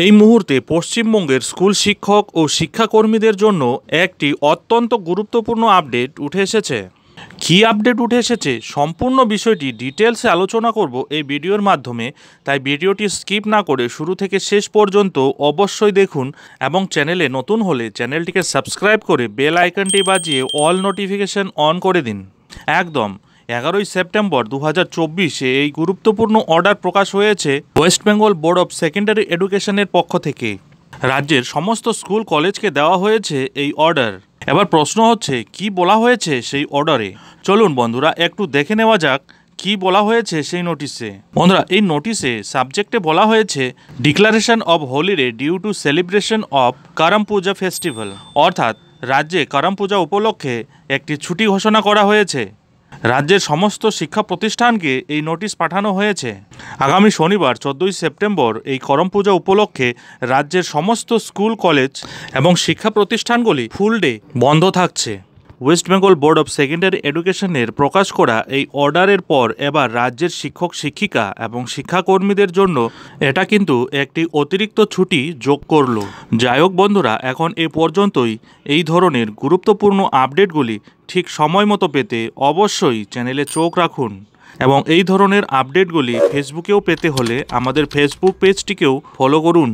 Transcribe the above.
এই মুহূর্তে পশ্চিমবঙ্গের স্কুল শিক্ষক ও শিক্ষাকর্মীদের জন্য একটি অত্যন্ত গুরুত্বপূর্ণ আপডেট উঠে এসেছে। কী আপডেট উঠে এসেছে সম্পূর্ণ বিষয়টি ডিটেলসে আলোচনা করব এই ভিডিওর মাধ্যমে, তাই ভিডিওটি স্কিপ না করে শুরু থেকে শেষ পর্যন্ত অবশ্যই দেখুন এবং চ্যানেলে নতুন হলে চ্যানেলটিকে সাবস্ক্রাইব করে বেল আইকনটি বাজিয়ে অল নোটিফিকেশন অন করে দিন। একদম 11ই সেপ্টেম্বর 2024 এই গুরুত্বপূর্ণ অর্ডার প্রকাশ হয়েছে West Bengal board of secondary এডুকেশনের পক্ষ থেকে। রাজ্যের সমস্ত স্কুল কলেজকে দেওয়া হয়েছে এই অর্ডার। এবার প্রশ্ন হচ্ছে কি বলা হয়েছে সেই অর্ডারে। চলুন বন্ধুরা একটু দেখে নেওয়া যাক কি বলা হয়েছে সেই নোটিশে। বন্ধুরা এই নোটিশে সাবজেক্টে বলা হয়েছে declaration of holiday due to celebration of Karam Puja festival, অর্থাৎ রাজ্যে করম পূজা উপলক্ষে একটি ছুটি ঘোষণা করা হয়েছে। রাজ্যের সমস্ত শিক্ষা প্রতিষ্ঠানকে এই নোটিশ পাঠানো হয়েছে। আগামী শনিবার 14ই সেপ্টেম্বর এই করম পূজা উপলক্ষে রাজ্যের সমস্ত স্কুল কলেজ এবং শিক্ষা প্রতিষ্ঠানগুলি ফুল ডে বন্ধ থাকছে। West Bengal board of secondary এডুকেশনের প্রকাশ করা এই অর্ডারের পর এবার রাজ্যের শিক্ষক শিক্ষিকা এবং শিক্ষাকর্মীদের জন্য এটা কিন্তু একটি অতিরিক্ত ছুটি যোগ করলো। যাই হোক বন্ধুরা, এখন এ পর্যন্তই। এই ধরনের গুরুত্বপূর্ণ আপডেটগুলি ঠিক সময় মতো পেতে অবশ্যই চ্যানেলে চোখ রাখুন এবং এই ধরনের আপডেটগুলি ফেসবুকেও পেতে হলে আমাদের ফেসবুক পেজটিকেও ফলো করুন।